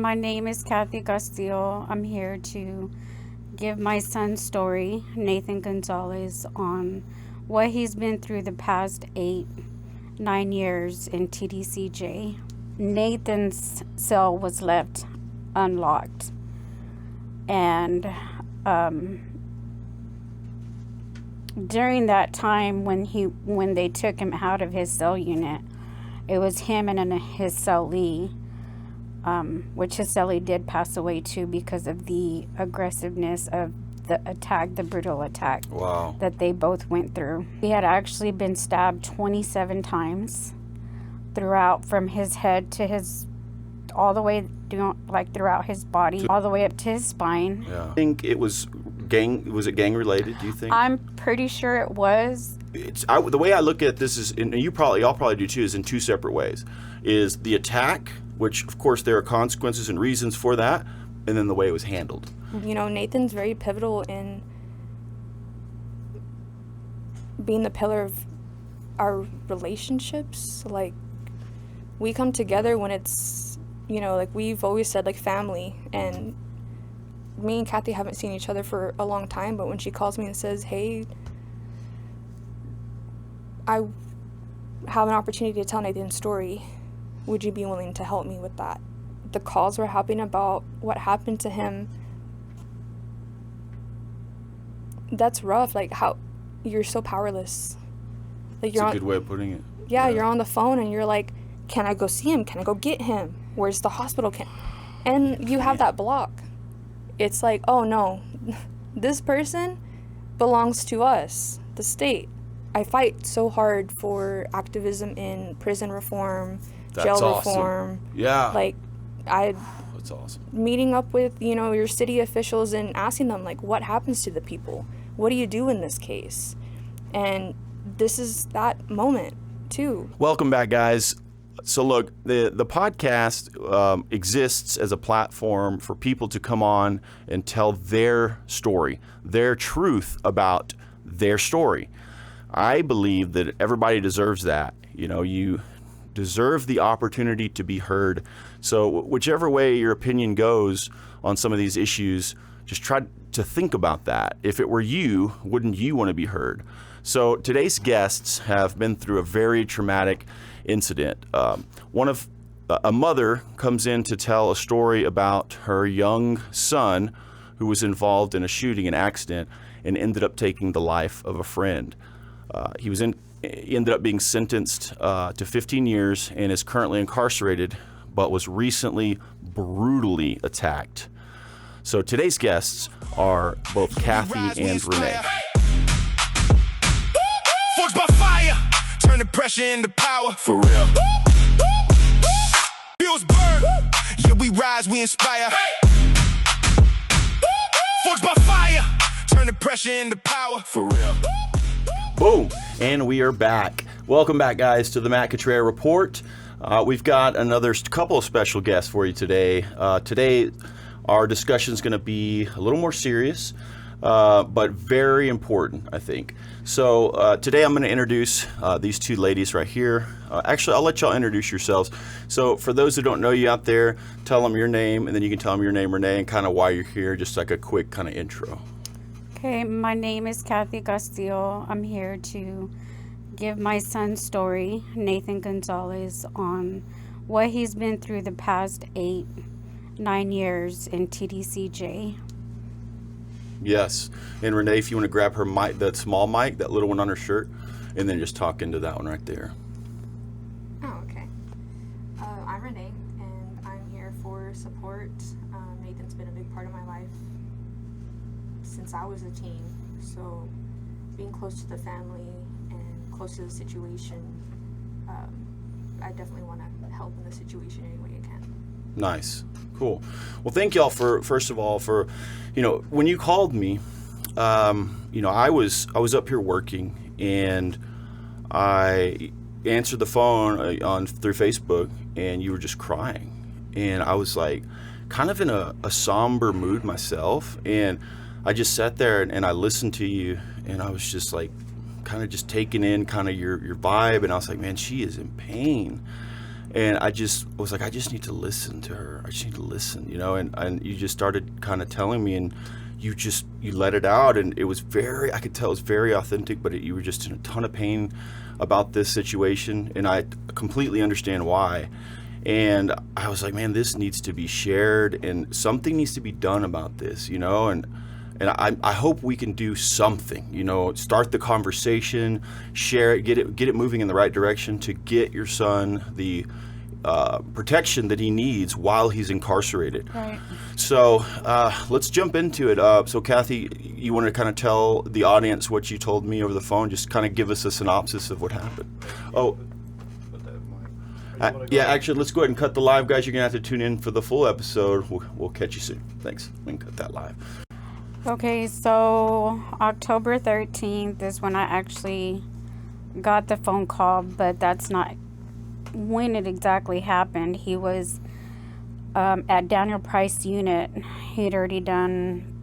My name is Cathy Castillo. I'm here to give my son's story, Nathan Gonzalez, on what he's been through the past 9 years in TDCJ. Nathan's cell was left unlocked, and during that time when they took him out of his cell unit, it was him and his cellie, which his cellie did pass away too because of the aggressiveness of the attack, the brutal attack. Wow. That they both went through. He had actually been stabbed 27 times throughout, from his head to his, all the way throughout his body, all the way up to his spine. Yeah. I think it was it gang related, do you think? I'm pretty sure it was. The way I look at this is, and y'all probably do too, is in two separate ways. Is the attack, which of course there are consequences and reasons for that, and then the way it was handled. You know, Nathan's very pivotal in being the pillar of our relationships. Like, we come together when it's, you know, like we've always said, like family. And me and Cathy haven't seen each other for a long time, but when she calls me and says, hey, I have an opportunity to tell Nathan's story, would you be willing to help me with that? The calls were happening about what happened to him. That's rough. Like, how you're so powerless. Like, That's a good way of putting it. Yeah, you're on the phone and you're like, can I go see him? Can I go get him? Where's the hospital? And you have that block. It's like, oh no, this person belongs to us, the state. I fight so hard for activism in prison reform, jail reform. Yeah. Like, That's awesome. Meeting up with, you know, your city officials and asking them, like, what happens to the people? What do you do in this case? And this is that moment too. Welcome back, guys. So look, the podcast exists as a platform for people to come on and tell their story, their truth about their story. I believe that everybody deserves that. You know, you deserve the opportunity to be heard. So whichever way your opinion goes on some of these issues, just try to think about that. If it were you, wouldn't you want to be heard? So today's guests have been through a very traumatic incident. A mother comes in to tell a story about her young son who was involved in a shooting, an accident, and ended up taking the life of a friend. He ended up being sentenced to 15 years and is currently incarcerated, but was recently brutally attacked. So today's guests are both Cathy and Renee. Forged by fire, turn the pressure into power. For real. Fuels burn, yeah, we rise, we inspire. Forged by fire, turn the pressure into power. For real. Boom, and we are back. Welcome back, guys, to the Matt Cutrer Report. We've got another couple of special guests for you today. Today, our discussion is going to be a little more serious, but very important, I think. So today I'm going to introduce these two ladies right here. Actually, I'll let y'all introduce yourselves. So for those who don't know you out there, tell them your name, and then you can tell them your name, Renee, and kind of why you're here, just like a quick kind of intro. Okay, my name is Cathy Castillo. I'm here to give my son's story, Nathan Gonzalez, on what he's been through the past 9 years in TDCJ. Yes, and Renee, if you want to grab her mic, that small mic, that little one on her shirt, and then just talk into that one right there. Oh, okay. I'm Renee, and I'm here for support. Nathan's been a big part of my life since I was a teen, so being close to the family and close to the situation, I definitely want to help in the situation any way I can. Nice. Cool. Well, thank y'all first of all, when you called me, I was up here working, and I answered the phone through Facebook, and you were just crying, and I was like kind of in a somber mood myself, and I just sat there and I listened to you, and I was just like kind of just taking in kind of your vibe, and I was like, man, she is in pain. And I was like, I just need to listen to her. I just need to listen, you know. And you just started kind of telling me, and you let it out, and it was I could tell it was very authentic, but you were just in a ton of pain about this situation, and I completely understand why. And I was like, man, this needs to be shared, and something needs to be done about this, you know. And I hope we can do something, you know, start the conversation, share it, get it moving in the right direction to get your son the protection that he needs while he's incarcerated. Right. So let's jump into it. So Cathy, you want to kind of tell the audience what you told me over the phone? Just kind of give us a synopsis of what happened. Oh. Yeah, actually, let's go ahead and cut the live, guys. You're going to have to tune in for the full episode. We'll catch you soon. Thanks. We can cut that live. Okay, so October 13th is when I actually got the phone call, but that's not when it exactly happened. He was at Daniel Price unit. He'd already done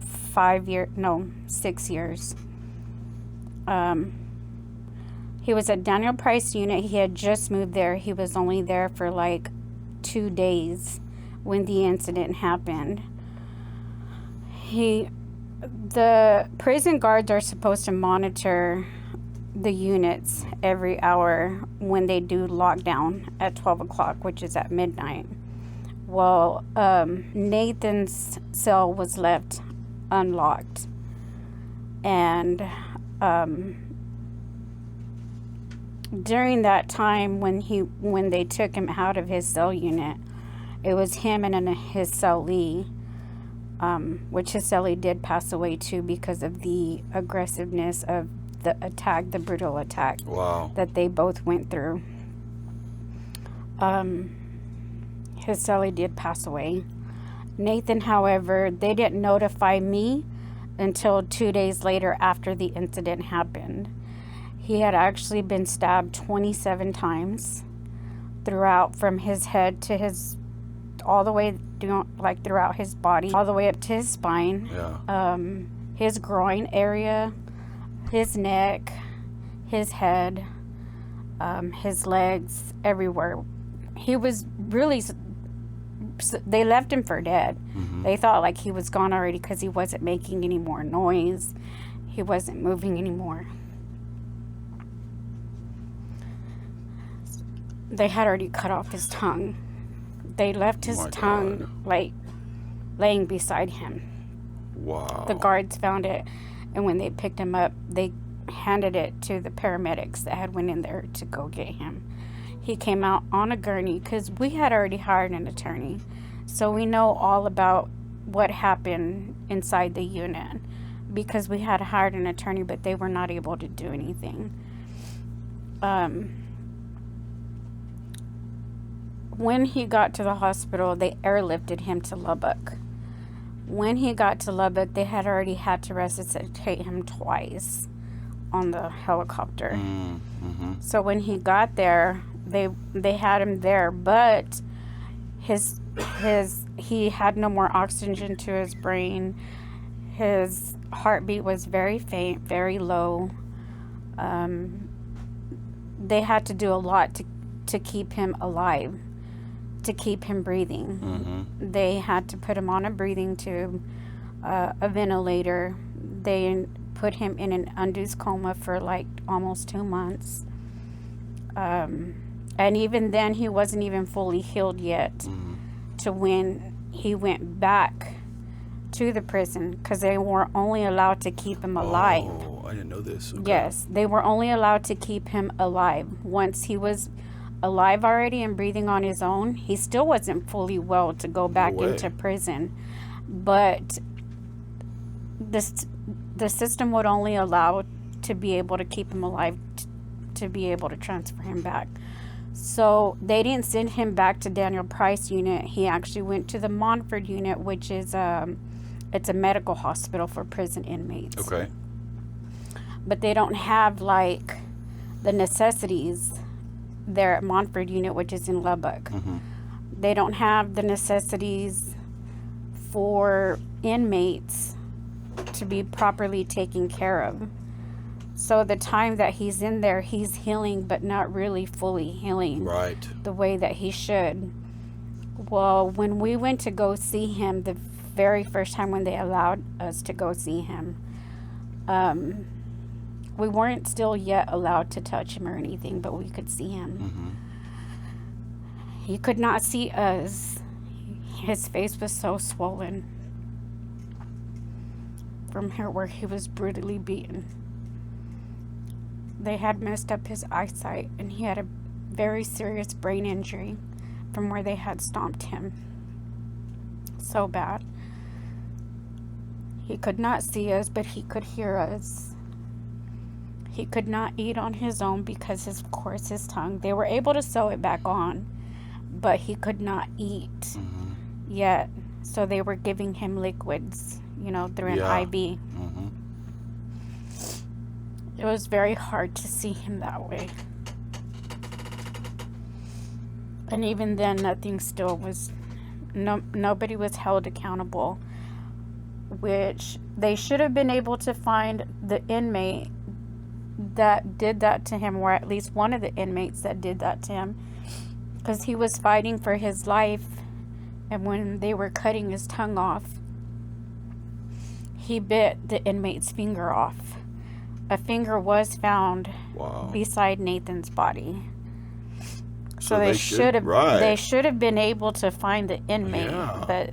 6 years. He was at Daniel Price unit. He had just moved there. He was only there for like 2 days when the incident happened. The prison guards are supposed to monitor the units every hour when they do lockdown at 12 o'clock, which is at midnight. Well, Nathan's cell was left unlocked, and during that time when they took him out of his cell unit, it was him and his cellie, which his cellie did pass away too because of the aggressiveness of the brutal attack. Wow. That they both went through. His cellie did pass away. Nathan, however, they didn't notify me until 2 days later after the incident happened. He had actually been stabbed 27 times throughout, from his head to all the way throughout his body, all the way up to his spine. Yeah. His groin area, his neck, his head, his legs, everywhere. He was really, they left him for dead. Mm-hmm. They thought like he was gone already because he wasn't making any more noise. He wasn't moving anymore. They had already cut off his tongue. They left his tongue like laying beside him. Wow. The guards found it, and when they picked him up, they handed it to the paramedics that had went in there to go get him. He came out on a gurney because we had already hired an attorney, so we know all about what happened inside the unit because we had hired an attorney, but they were not able to do anything. When he got to the hospital, they airlifted him to Lubbock. When he got to Lubbock, they had already had to resuscitate him twice on the helicopter. Mm-hmm. So when he got there, they had him there, but he had no more oxygen to his brain. His heartbeat was very faint, very low. They had to do a lot to keep him alive, to keep him breathing. Mm-hmm. They had to put him on a breathing tube, a ventilator. They put him in an induced coma for like almost 2 months. And even then, he wasn't even fully healed yet to when he went back to the prison because they were only allowed to keep him alive. Oh, I didn't know this. Okay. Yes, they were only allowed to keep him alive. Once he was alive already and breathing on his own, he still wasn't fully well to go back into prison. But the system would only allow to be able to keep him alive, to be able to transfer him back. So they didn't send him back to Daniel Price unit. He actually went to the Montford unit, which is it's a medical hospital for prison inmates. Okay. But they don't have like the necessities there at Montford unit, which is in Lubbock. Mm-hmm. They don't have the necessities for inmates to be properly taken care of. So the time that he's in there, he's healing, but not really fully healing Right. the way that he should. Well, when we went to go see him, the very first time when they allowed us to go see him, we weren't still yet allowed to touch him or anything, but we could see him. Mm-hmm. He could not see us. His face was so swollen from here where he was brutally beaten. They had messed up his eyesight, and he had a very serious brain injury from where they had stomped him. So bad. He could not see us, but he could hear us. He could not eat on his own because, of course, his tongue. They were able to sew it back on, but he could not eat yet. So they were giving him liquids, through an IV. Mm-hmm. It was very hard to see him that way. And even then, nothing still was, nobody was held accountable, which they should have been able to find the inmate that did that to him, or at least one of the inmates that did that to him, because he was fighting for his life. And when they were cutting his tongue off, he bit the inmate's finger off. A finger was found beside Nathan's body. So they should have they should have been able to find the inmate. Yeah. But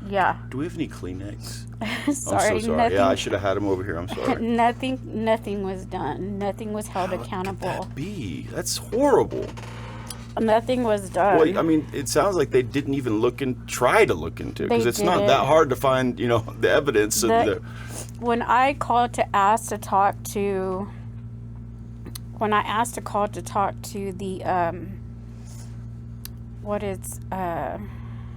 yeah. Do we have any Kleenex? Sorry, I'm so sorry. nothing, Yeah, I should have had them over here. I'm sorry. Nothing was done. Nothing was held accountable. How could that be? That's horrible. Nothing was done. Well, I mean, it sounds like they didn't even try to look into it, because it's not that hard to find, the evidence. When I called to ask to talk to, the,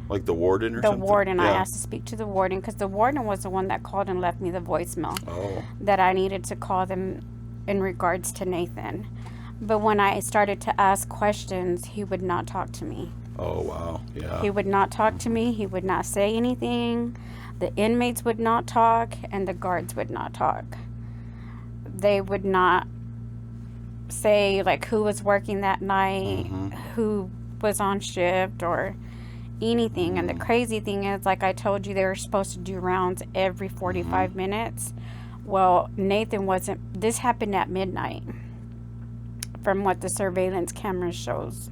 like the warden or the something? warden, Yeah. I asked to speak to the warden, because the warden was the one that called and left me the voicemail that I needed to call them in regards to Nathan. But when I started to ask questions, he would not talk to me. Oh, wow. Yeah. He would not talk to me. He would not say anything. The inmates would not talk, and the guards would not talk. They would not say, like, who was working that night, who was on shift, or anything. And the crazy thing is, like I told you, they were supposed to do rounds every 45 minutes. Well, Nathan wasn't. This happened at midnight, from what the surveillance camera shows.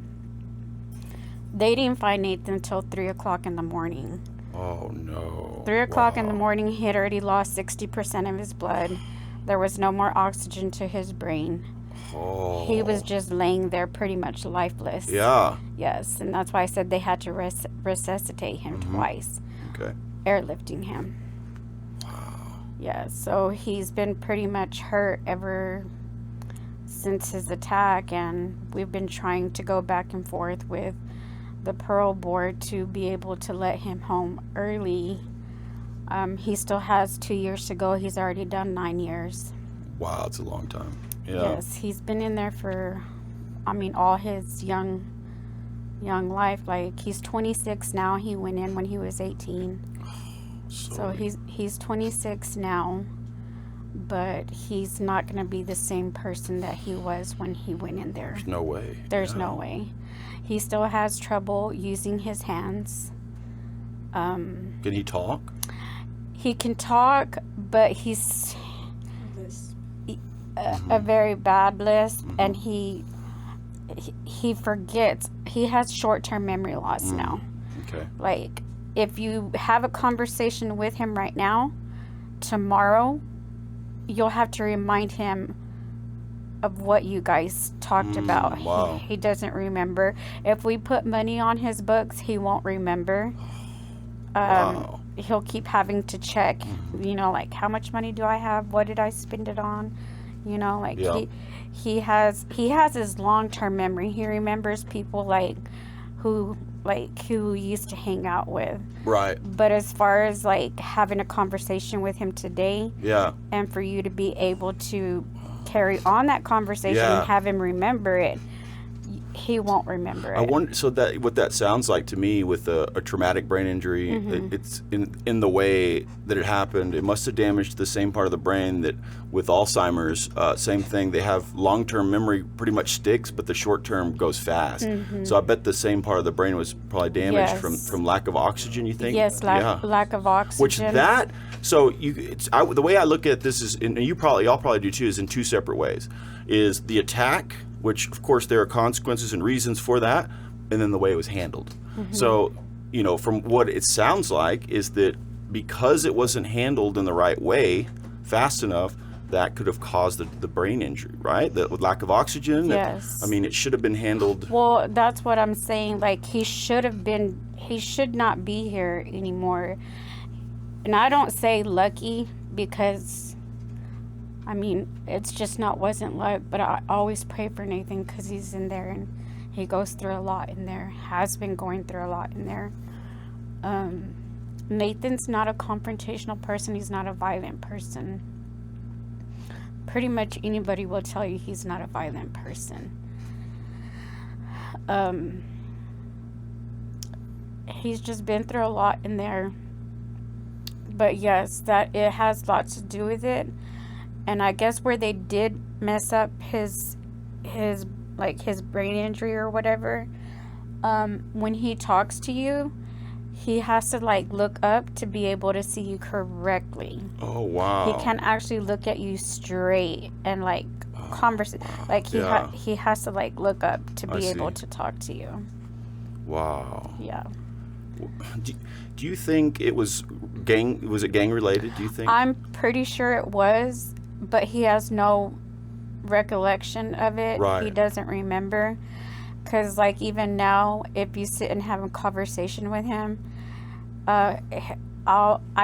They didn't find Nathan until 3 o'clock in the morning. Oh, no. 3 o'clock in the morning, he had already lost 60% of his blood. There was no more oxygen to his brain. Oh. He was just laying there pretty much lifeless. Yeah. Yes, and that's why I said they had to resuscitate him twice. Okay. Airlifting him. Wow. Yeah, so he's been pretty much hurt ever since his attack, and we've been trying to go back and forth with the parole board to be able to let him home early. He still has 2 years to go. He's already done 9 years. Wow, it's a long time. Yeah. Yes, he's been in there for, all his young life. Like, he's 26 now. He went in when he was 18. So he's 26 now, but he's not going to be the same person that he was when he went in there. There's no way. There's no way. He still has trouble using his hands. Can he talk? He can talk, but he's a very bad lisp, and he forgets. He has short-term memory loss now. Okay. Like, if you have a conversation with him right now, tomorrow, you'll have to remind him of what you guys talked about. Wow. He doesn't remember. If we put money on his books, he won't remember. Wow. He'll keep having to check, like, how much money do I have? What did I spend it on? He has his long-term memory. He remembers people who he used to hang out with. Right. But as far as having a conversation with him today, and for you to be able to carry on that conversation and have him remember it, he won't remember I it. wonder. So that what that sounds like to me with a traumatic brain injury, it's in the way that it happened. It must have damaged the same part of the brain that with Alzheimer's. Same thing. They have long-term memory pretty much sticks, but the short-term goes fast. So I bet the same part of the brain was probably damaged from lack of oxygen. You think? Yes, lack of oxygen. Which that. So the way I look at this is, and y'all probably do too, is in two separate ways. Is the attack, which of course there are consequences and reasons for that, and then the way it was handled. So, from what it sounds like is that because it wasn't handled in the right way, fast enough, that could have caused the brain injury, right? With lack of oxygen. Yes. It should have been handled. Well, that's what I'm saying. Like, he should not be here anymore. And I don't say lucky because, it's just wasn't luck, but I always pray for Nathan because he's in there and he goes through a lot in there, has been going through a lot in there. Nathan's not a confrontational person. He's not a violent person. Pretty much anybody will tell you he's not a violent person. He's just been through a lot in there. But yes, that it has lots to do with it. And I guess where they did mess up his brain injury or whatever, when he talks to you, he has to look up to be able to see you correctly. Oh wow. He can't actually look at you straight and converse. He has to look up to be able to talk to you. Wow. Yeah. Do you think it was gang related? Do you think? I'm pretty sure it was, but he has no recollection of it. Right. He doesn't remember. Because, even now, if you sit and have a conversation with him, I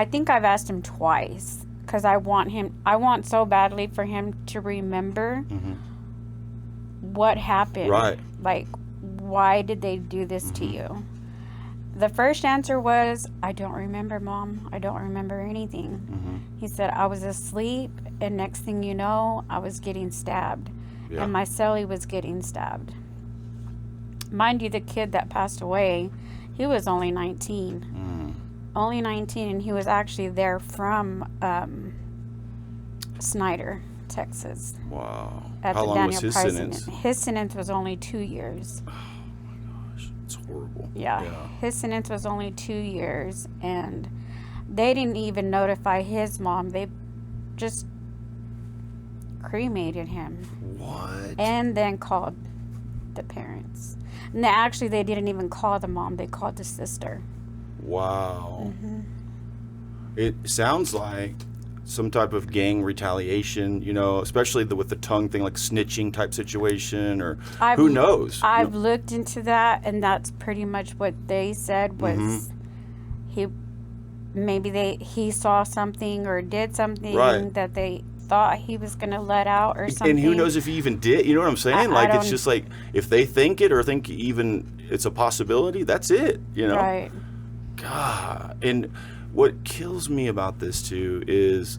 think I've asked him twice. Because I want so badly for him to remember what happened. Right. Why did they do this to you? The first answer was, I don't remember, Mom. I don't remember anything. He said, I was asleep, and next thing you know, I was getting stabbed. Yeah. And my cellie was getting stabbed. Mind you, the kid that passed away, he was only 19. Only 19, and he was actually there from Snyder, Texas. Wow. At How the long Daniel was his Price sentence? His sentence was only 2 years. It's horrible. Yeah. His sentence was only 2 years, and they didn't even notify his mom. They just cremated him. What? And then called the parents. No, actually, they didn't even call the mom. They called the sister. Wow. It sounds like some type of gang retaliation, especially with the tongue thing, like snitching type situation, or who knows? I've looked into that, and that's pretty much what they said was he saw something or did something that they thought he was going to let out or something. And who knows if he even did? You know what I'm saying? It's just if they think it or think even it's a possibility, that's it, Right. God. And what kills me about this too is,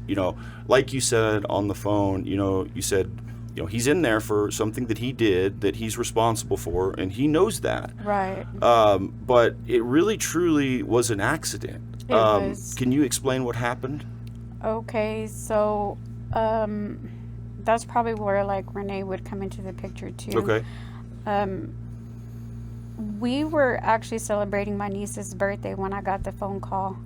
like you said on the phone, you said, he's in there for something that he did that he's responsible for, and he knows that. Right. But it really truly was an accident. It was. Can you explain what happened? Okay, so that's probably where Renee would come into the picture too. Okay. We were actually celebrating my niece's birthday when I got the phone call.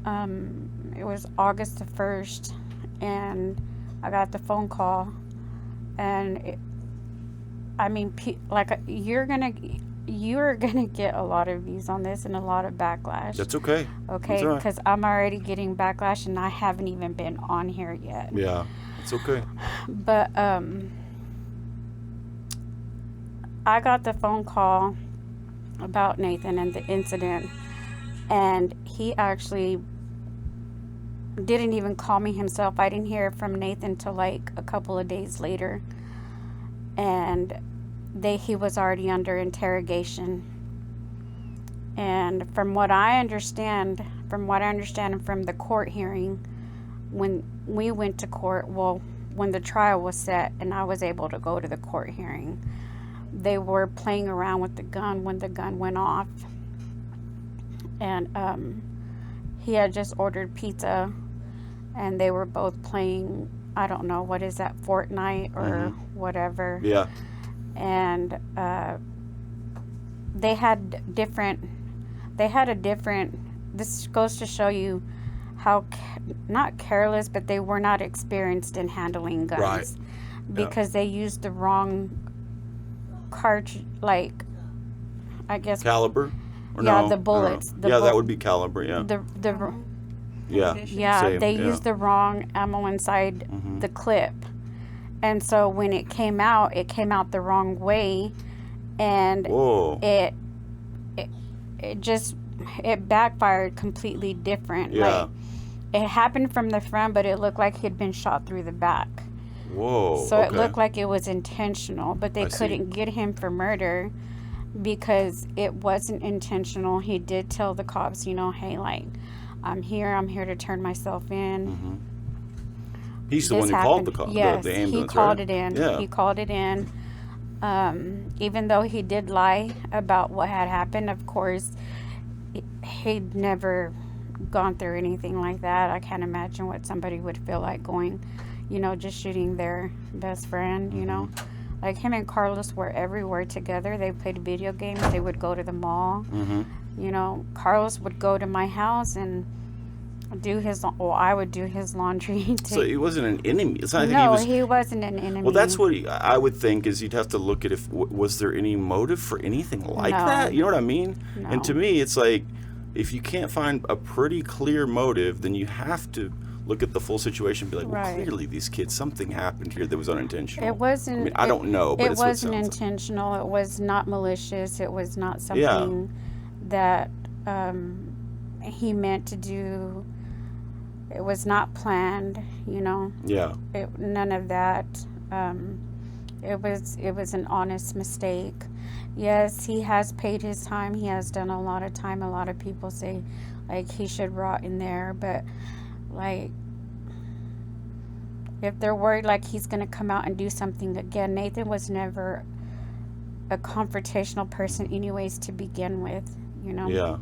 It was August the 1st, and I got the phone call, and you're gonna get a lot of views on this and a lot of backlash. That's okay. Okay, because I'm already getting backlash, and I haven't even been on here yet. Yeah, it's okay. But I got the phone call about Nathan and the incident, and he actually didn't even call me himself. I didn't hear from Nathan till a couple of days later, and he was already under interrogation. And from what I understand from the court hearing, when we went to court, when the trial was set and I was able to go to the court hearing, they were playing around with the gun when the gun went off. And he had just ordered pizza, and they were both playing, I don't know, what is that, Fortnite or whatever. Yeah. And they had a different, this goes to show you how, not careless, but they were not experienced in handling guns. Right. Because they used the wrong cartridge, like, I guess. Caliber? Or Yeah, no? the bullets. The Yeah, that would be caliber, yeah. Yeah, Same, they yeah. used the wrong ammo inside the clip. And so when it came out the wrong way, and Whoa. it backfired completely different. Yeah. Like, it happened from the front, but it looked like he'd been shot through the back. Whoa. So okay. it looked like it was intentional, but they I see. couldn't get him for murder because it wasn't intentional. He did tell the cops, you know, hey, like, I'm here to turn myself in. He's the This one who happened. called Yes, the ambulance, he called right? it in. Yeah. He called it in. Even though he did lie about what had happened, of course, he'd never gone through anything like that. I can't imagine what somebody would feel like going, you know, just shooting their best friend, you know. Like, him and Carlos were everywhere together. They played video games. They would go to the mall. You know, Carlos would go to my house and do his, or I would do his laundry. So he wasn't an enemy. It's not No, like he wasn't an enemy. Well, that's what I would think is you'd have to look at if was there any motive for anything like No. that. You know what I mean? No. And to me, it's like if you can't find a pretty clear motive, then you have to look at the full situation and be like, well, Right. clearly these kids, something happened here that was unintentional. It wasn't. I mean, I don't know, but it it's what it wasn't sounds like. intentional. It was not malicious. It was not something that he meant to do. It was not planned. You know. Yeah. None of that. It was an honest mistake. Yes, he has paid his time. He has done a lot of time. A lot of people say, like, he should rot in there, but, like, if they're worried like he's going to come out and do something again, Nathan was never a confrontational person anyways to begin with, you know. Yeah.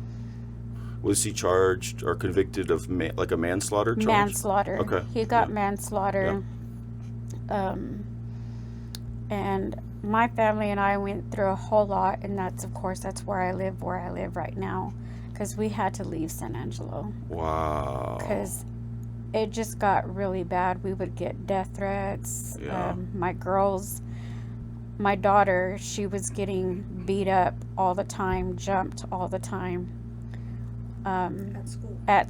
Was he charged or convicted of like a manslaughter charge? Manslaughter. Okay. He got manslaughter. And my family and I went through a whole lot, and that's where I live right now, because we had to leave San Angelo. Wow. Because it just got really bad. We would get death threats. Yeah. My daughter, she was getting beat up all the time, jumped all the time. At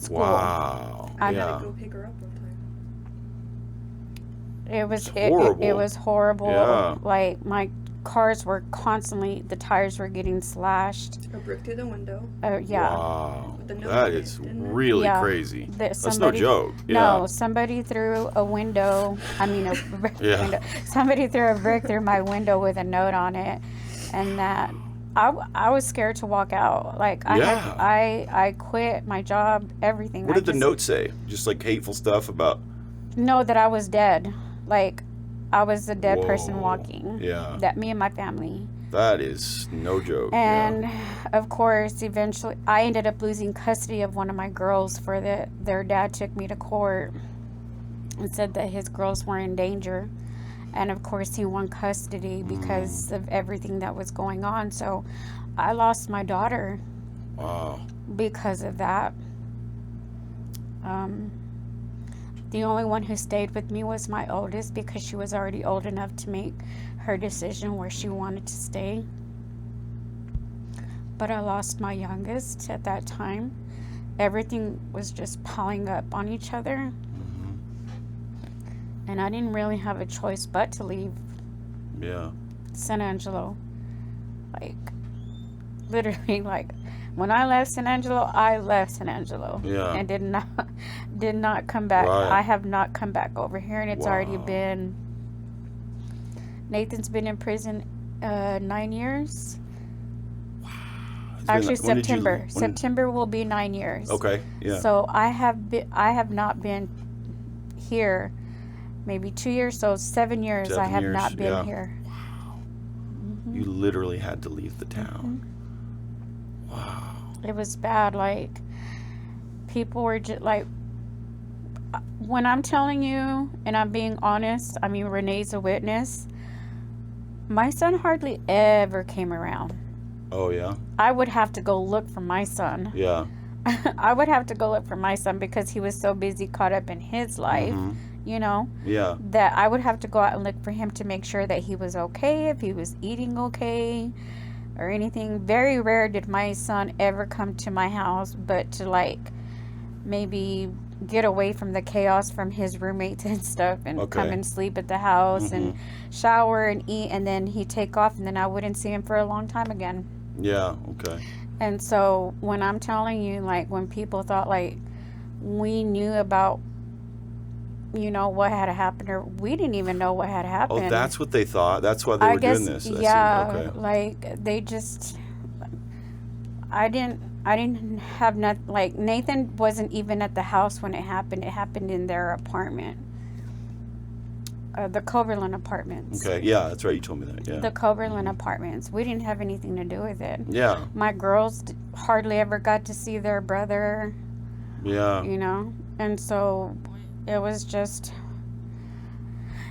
school. Wow. I yeah. had to go pick her up one time. It was horrible. It was horrible. Yeah. Like, my cars were constantly, the tires were getting slashed. A brick through the window. Yeah. Wow. With the note That on it, is didn't it? really Yeah. crazy. That's no Somebody- joke. Yeah. No, somebody threw a window. I mean, a brick Yeah. window. Somebody threw a brick through my window with a note on it, and that I was scared to walk out. Like, I quit my job, everything. What did the note say? Just like hateful stuff about. No, that I was dead. Like, I was a dead person Whoa. walking. Yeah. That me and my family. That is no joke. And of course, eventually, I ended up losing custody of one of my girls for their dad took me to court and said that his girls were in danger. And of course, he won custody because of everything that was going on. So I lost my daughter Wow. because of that. The only one who stayed with me was my oldest, because she was already old enough to make her decision where she wanted to stay. But I lost my youngest at that time. Everything was just piling up on each other. And I didn't really have a choice but to leave Yeah. San Angelo. Like, literally, like, when I left San Angelo, I left San Angelo. Yeah. And did not come back. Right. I have not come back over here, and it's already Wow. been, Nathan's been in prison 9 years. Actually, When did you- September. September will be 9 years. Okay. Yeah. So I have not been here maybe 2 years, so 7 years I 7 have years, not been yeah. here. You literally had to leave the town. Wow. It was bad. Like, people were just like, when I'm telling you and I'm being honest, I mean, Renee's a witness. My son hardly ever came around. Oh, yeah? I would have to go look for my son. Yeah. I would have to go look for my son because he was so busy caught up in his life, you know, Yeah. that I would have to go out and look for him to make sure that he was okay, if he was eating okay or anything. Very rare did my son ever come to my house, but to like maybe get away from the chaos from his roommates and stuff and come and sleep at the house and shower and eat, and then he'd take off, and then I wouldn't see him for a long time again. Yeah, okay. And so when I'm telling you, like, when people thought like we knew about, you know, what had happened, or we didn't even know what had happened. Oh, that's what they thought. That's why they were doing this. Yeah, Okay. like they just, I didn't have nothing. Like, Nathan wasn't even at the house when it happened. It happened in their apartment, the Coverland apartments. Okay, yeah, that's right. You told me that. Yeah. The Coverland apartments. We didn't have anything to do with it. Yeah. My girls hardly ever got to see their brother. Yeah. You know, and so it was just.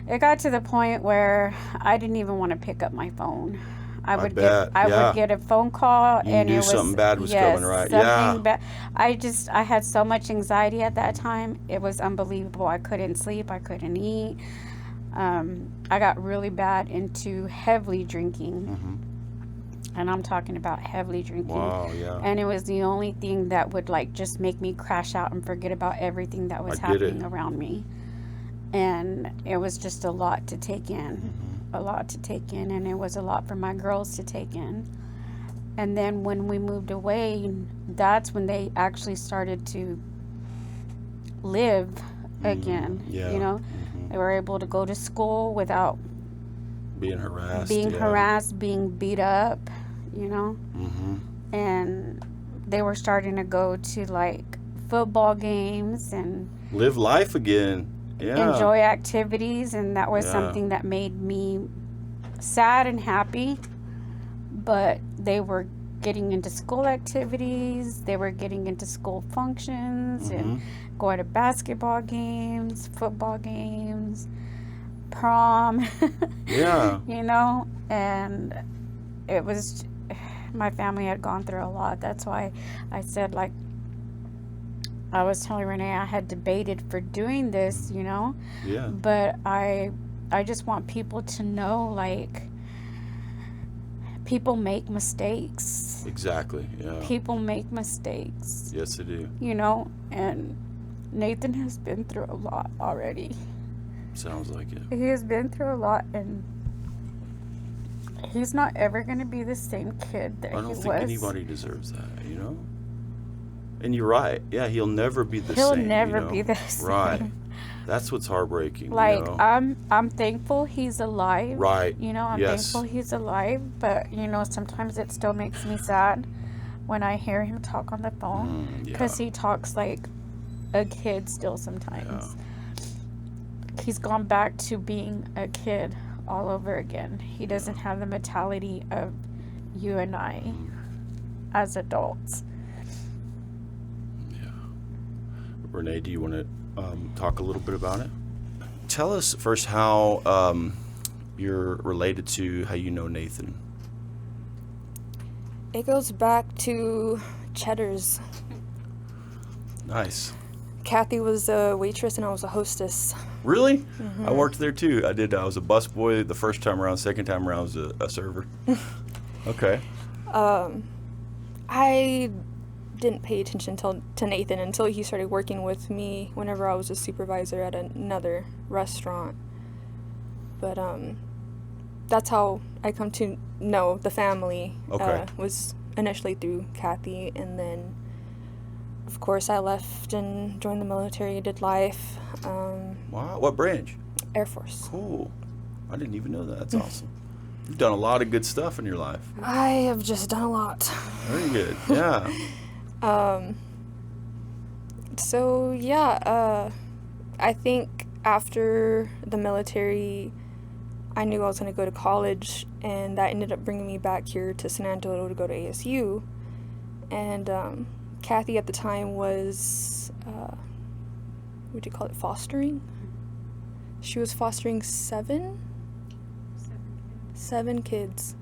It got to the point where I didn't even want to pick up my phone. I would get a phone call, and knew it was something bad was coming, right? Something bad. I had so much anxiety at that time. It was unbelievable. I couldn't sleep. I couldn't eat. I got really bad into heavily drinking, and I'm talking about heavily drinking. Wow, yeah. And it was the only thing that would like just make me crash out and forget about everything that was happening around me. And it was just a lot to take in. And it was a lot for my girls to take in. And then when we moved away, that's when they actually started to live again. Yeah. You know, they were able to go to school without being harassed, being beat up, you know. And they were starting to go to like football games and live life again. Yeah. Enjoy activities, and that was something that made me sad and happy. But they were getting into school activities, they were getting into school functions and going to basketball games, football games, prom. Yeah. You know, and it was, my family had gone through a lot. That's why I said, like, I was telling Renee I had debated for doing this, you know. Yeah. But I just want people to know, like, people make mistakes. Exactly. Yeah. People make mistakes. Yes, they do. You know, and Nathan has been through a lot already. Sounds like it. He has been through a lot, and he's not ever going to be the same kid that he was. I don't think anybody deserves that, you know? And you're right. Yeah, he'll never be the same. He'll never be the same. Right. That's what's heartbreaking. Like, you know? I'm thankful he's alive. Right. You know, I'm thankful he's alive. But, you know, sometimes it still makes me sad when I hear him talk on the phone. Because he talks like a kid still sometimes. Yeah. He's gone back to being a kid all over again. He doesn't have the mentality of you and I as adults. Renee, do you want to talk a little bit about it? Tell us first how you're related to how you know Nathan. It goes back to Cheddar's. Nice. Cathy was a waitress and I was a hostess. Really? I worked there too. I did. I was a busboy the first time around. Second time around, I was a server. Okay. I didn't pay attention to Nathan until he started working with me whenever I was a supervisor at another restaurant. But that's how I come to know the family. Okay. Was initially through Cathy, and then of course I left and joined the military, did life. Wow. What branch? Air Force. Cool. I didn't even know that. That's awesome. You've done a lot of good stuff in your life. I have just done a lot. Very good. Yeah. So yeah, I think after the military, I knew I was going to go to college, and that ended up bringing me back here to San Antonio to go to ASU. And Cathy at the time was, what do you call it, fostering? She was fostering seven kids.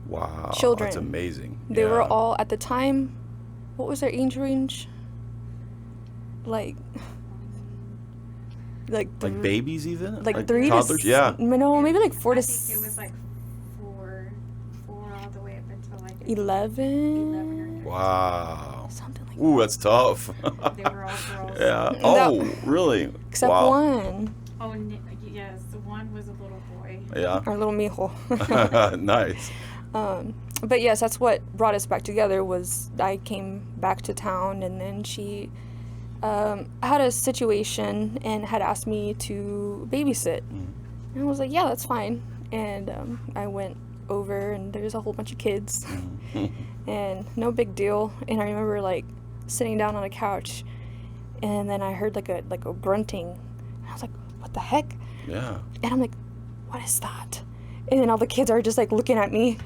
Wow. Children. That's amazing. They were all, at the time, what was their age range? Like babies even? Like 3 toddlers? to... Yeah. No, maybe like 4 to... I think it was like four all the way up until like 11? Wow. Something like Ooh, that's tough. They were all girls. Yeah. Oh, really? Except wow. one. Oh, yes. The one was a little boy. Yeah. Our little mijo. Nice. But yes, that's what brought us back together. Was I came back to town, and then she had a situation and had asked me to babysit. And I was like, yeah, that's fine. And I went over, and there's a whole bunch of kids, and no big deal. And I remember like sitting down on a couch, and then I heard like a grunting. And I was like, what the heck? Yeah. And I'm like, what is that? And then all the kids are just like looking at me,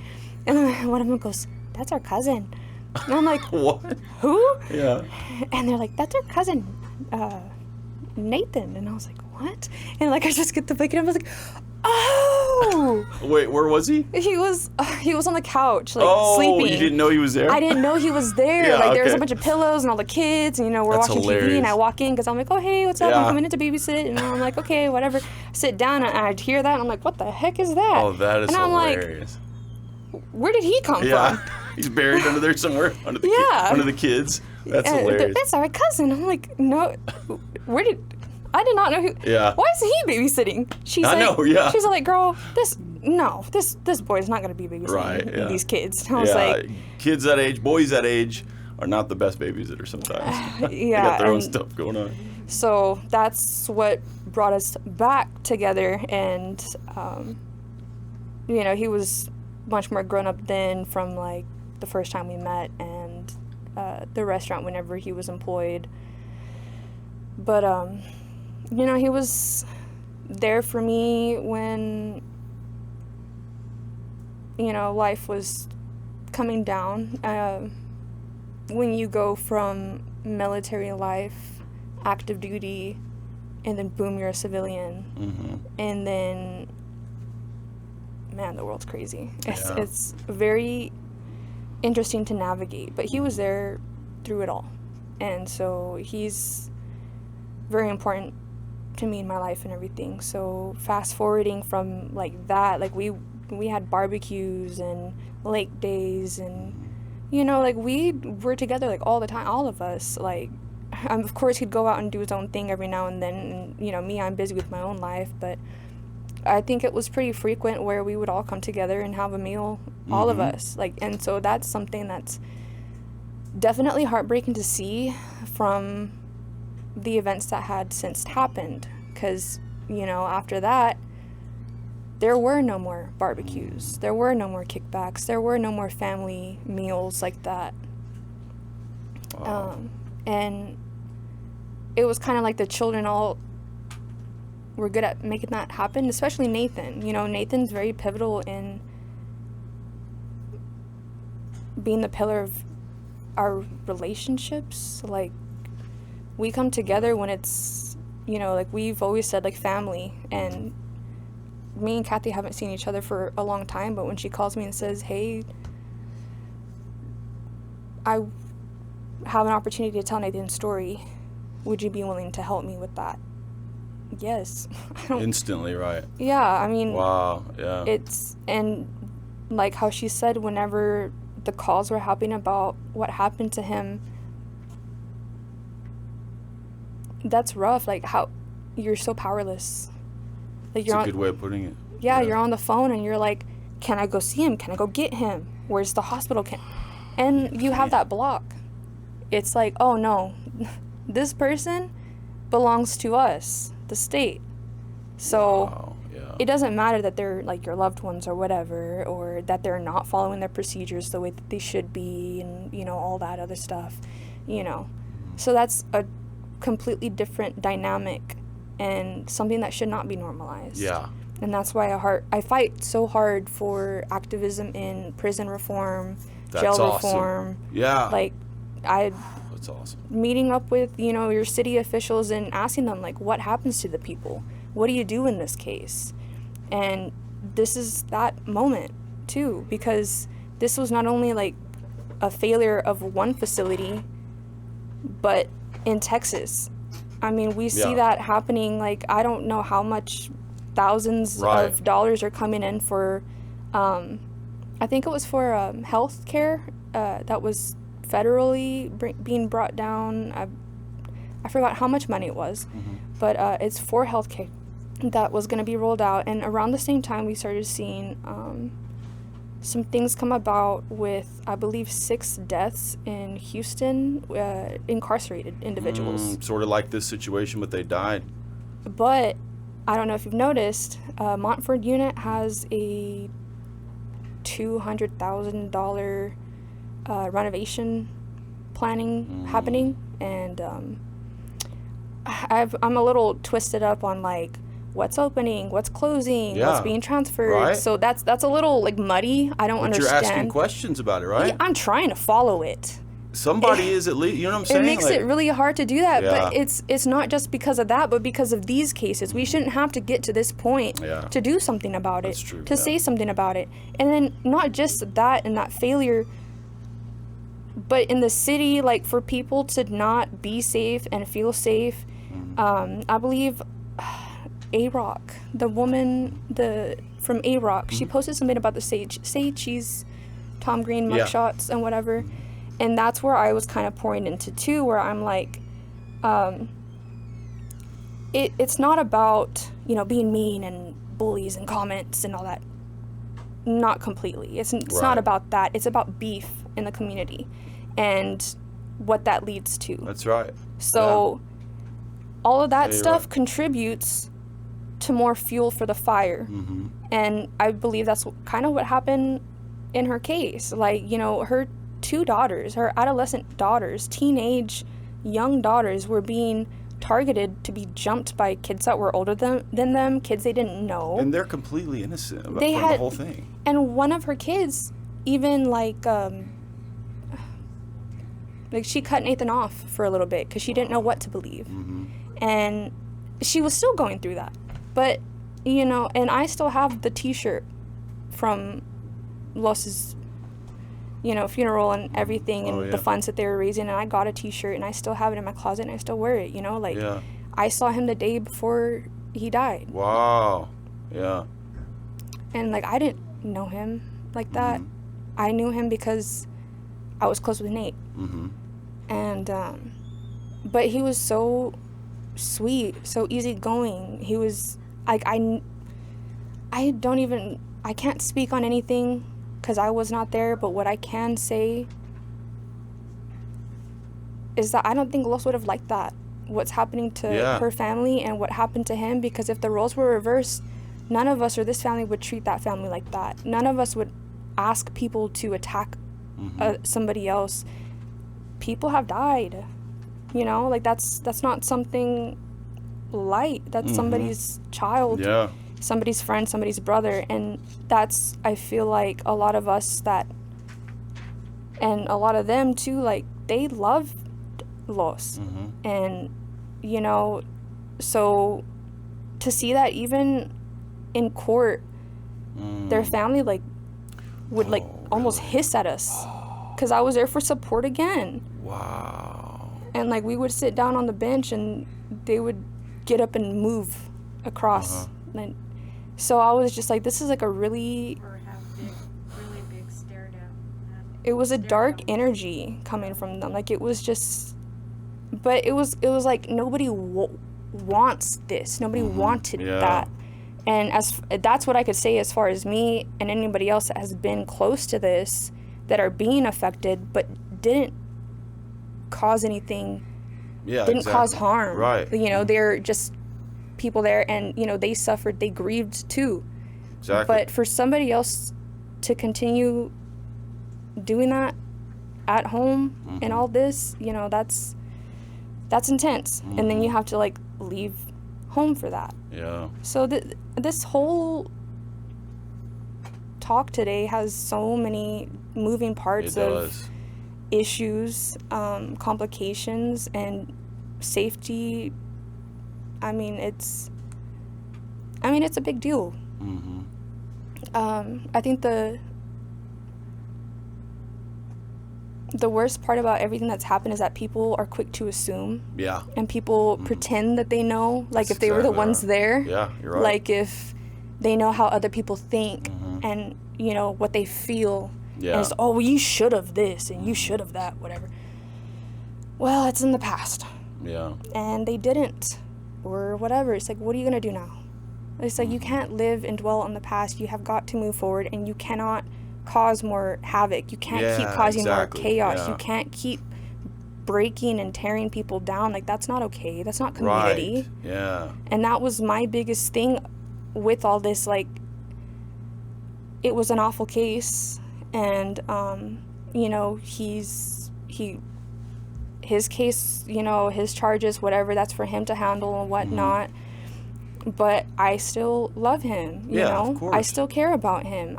and then one of them goes, that's our cousin. And I'm like, What? who? Yeah. And they're like, that's our cousin, Nathan. And I was like, what? And like I just get the blanket, and I was like, oh. Wait, where was he? He was on the couch, like Oh, sleeping. you didn't know he was there? I didn't know he was there. Yeah, like there was a okay. bunch of pillows and all the kids, and we're That's watching TV, hilarious. and I walk in because I'm like, oh hey, what's up? Yeah. I'm coming in to babysit, and I'm like, okay, whatever. Sit down, and I'd hear that, and I'm like, what the heck is that? Oh, that is and I'm hilarious. like, where did he come Yeah. from? He's buried under there somewhere, under the Yeah. under the kids. That's And hilarious. that's our cousin. I'm like, no, I did not know who. Yeah. Why is he babysitting? She's I like, know, yeah. She's like, girl, this boy's not gonna be babysitting Right, yeah. these kids. And I was Yeah, like, kids that age, boys that age, are not the best babysitters sometimes. They yeah, got their own and- stuff going on. so that's what brought us back together. And he was much more grown up then from like the first time we met, and the restaurant whenever he was employed. But he was there for me when life was coming down. When you go from military life, active duty, and then boom, you're a civilian. Mm-hmm. And then, man, the world's crazy. Yeah. It's very interesting to navigate, but he was there through it all. And so he's very important to me in my life and everything. So fast forwarding from like that, like we had barbecues and lake days, and like we were together like all the time, all of us. Like of course he'd go out and do his own thing every now and then, and me, I'm busy with my own life, but I think it was pretty frequent where we would all come together and have a meal, all of us. Like, and so that's something that's definitely heartbreaking to see from the events that had since happened, because after that there were no more barbecues, there were no more kickbacks, there were no more family meals like that. Wow. And it was kind of like the children all were good at making that happen, especially Nathan. Nathan's very pivotal in being the pillar of our relationships. Like, we come together when it's, like we've always said, like family. And me and Cathy haven't seen each other for a long time, but when she calls me and says, hey, I have an opportunity to tell Nathan's story, would you be willing to help me with that? Yes. Instantly, right? Yeah, I mean, Wow, yeah. and like how she said, whenever the calls were happening about what happened to him, that's rough. Like, how you're so powerless. Like, That's a good way of putting it. yeah, you're on the phone and you're like, can I go see him? Can I go get him? Where's the hospital? And you have that block. It's like, oh no, this person belongs to us, the state. So Wow, yeah. it doesn't matter that they're like your loved ones or whatever, or that they're not following their procedures the way that they should be, and all that other stuff, So that's a completely different dynamic and something that should not be normalized. Yeah. And that's why I fight so hard for activism in prison reform, jail awesome. reform. Yeah. Like, That's awesome. meeting up with, your city officials and asking them, like, what happens to the people? What do you do in this case? And this is that moment, too, because this was not only, like, a failure of one facility, but in Texas. I mean, we see that happening, like, I don't know how much thousands of dollars are coming in for, I think it was for health care that was federally being brought down. I forgot how much money it was, but it's for health care that was going to be rolled out. And around the same time, we started seeing some things come about with, I believe, 6 deaths in Houston, incarcerated individuals. Sort of like this situation, but they died. But I don't know if you've noticed, Montford unit has a $200,000 renovation planning happening, and I'm a little twisted up on, like, what's opening, what's closing, what's being transferred. Right. So that's a little, like, muddy. I don't understand. You're asking questions about it, right? Yeah, I'm trying to follow it. Somebody is at least, you know what I'm saying? It makes it really hard to do that, Yeah. but it's not just because of that, but because of these cases. We shouldn't have to get to this point to do something about it, That's true, to say something about it. And then not just that and that failure, but in the city, like, for people to not be safe and feel safe. I believe A-Rock, the woman from A-Rock, she posted something about the Say Cheese Tom Green mugshots and whatever. And that's where I was kind of pouring into too, where I'm like, it's not about, being mean and bullies and comments and all that. Not completely. It's not about that. It's about beef in the community and what that leads to. That's right. So all of that stuff contributes to more fuel for the fire. And I believe that's kind of what happened in her case. Like, her 2 daughters, her adolescent daughters, teenage young daughters, were being targeted to be jumped by kids that were older than them, kids they didn't know. And they're completely innocent from the whole thing. And one of her kids even, like she cut Nathan off for a little bit because she didn't know what to believe. And she was still going through that. But, and I still have the t-shirt from Los's funeral and everything, and the funds that they were raising, and I got a t-shirt and I still have it in my closet and I still wear it, I saw him the day before he died. Wow. Yeah. And, like, I didn't know him like that. I knew him because I was close with Nate. And but he was so sweet, so easygoing. He was like, I can't speak on anything because I was not there, but what I can say is that I don't think Los would have liked that, what's happening to her family and what happened to him, because if the roles were reversed, none of us or this family would treat that family like that. None of us would ask people to attack somebody else. People have died, like that's not something light. That's somebody's child. Somebody's friend, somebody's brother. And that's, I feel like, a lot of us and a lot of them too, like, they love Los. And, so to see that even in court, their family, like, would, like, almost hiss at us. Because I was there for support again. Wow. And, like, we would sit down on the bench and they would get up and move across. And so I was just like, this is like a really big stare down. It was a dark energy coming from them. Like, it was just, but it was like nobody wants this. Nobody wanted that. And that's what I could say as far as me and anybody else that has been close to this, that are being affected, but didn't cause anything, didn't cause harm. Right. They're just people there, and, they suffered, they grieved too. Exactly. But for somebody else to continue doing that at home and all this, that's intense. And then you have to, like, leave home for that. Yeah. So this whole talk today has so many moving parts It of does. issues, complications, and safety. I mean, it's a big deal. Mm-hmm. I think the worst part about everything that's happened is that people are quick to assume. Yeah. And people pretend that they know, like That's if they were the exactly ones right. there. Yeah, you're right. Like if they know how other people think and, you know, what they feel. Yeah. And it's, oh, well, you should have this and you should have that, whatever. Well, it's in the past. Yeah. And they didn't, or whatever. It's like, what are you going to do now? It's like, you can't live and dwell on the past. You have got to move forward, and you cannot cause more havoc. You can't keep causing exactly. more chaos. Yeah. You can't keep breaking and tearing people down. Like, that's not okay. That's not community. Right. Yeah. And that was my biggest thing with all this. Like, it was an awful case, and you know, his case, you know, his charges, whatever, that's for him to handle and whatnot. But I still love him, you know? Of course. I still care about him.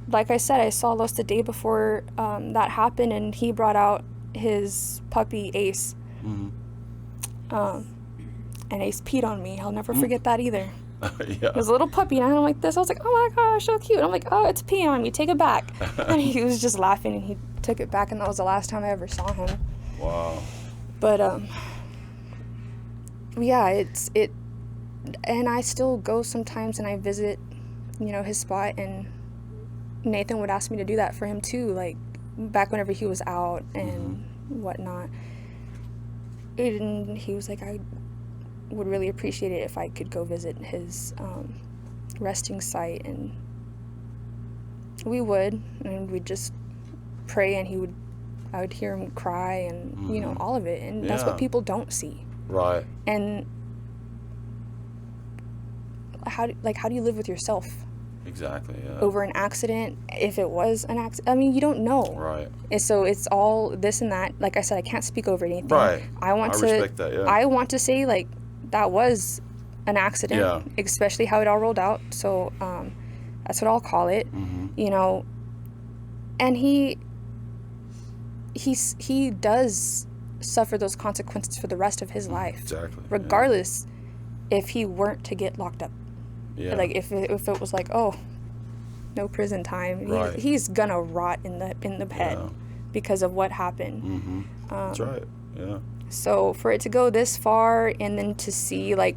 Like I said, I saw Los the day before that happened, and he brought out his puppy, Ace. And Ace peed on me. I'll never forget that either. Yeah. It was a little puppy, and I'm like this. I was like, oh my gosh, so cute. I'm like, oh, it's peeing on me. Take it back. And he was just laughing, and he took it back, and that was the last time I ever saw him. Wow. But yeah, and I still go sometimes, and I visit, you know, his spot, and Nathan would ask me to do that for him too, like back whenever he was out and whatnot. And he was like, I would really appreciate it if I could go visit his resting site, and we would, and we'd just pray, and I would hear him cry, and you know, all of it, and that's what people don't see. Right. And how do you live with yourself Exactly. Yeah. over an accident? If it was an accident, I mean, you don't know. Right. And so it's all this and that. Like I said, I can't speak over anything. Right. I respect that. Yeah. I want to say, like, that was an accident, especially how it all rolled out. So that's what I'll call it. You know, and he does suffer those consequences for the rest of his life. Exactly. Regardless if he weren't to get locked up. Yeah. Like if it was like, oh, no prison time, Right. he's gonna rot in the bed because of what happened. That's right. Yeah. So for it to go this far, and then to see like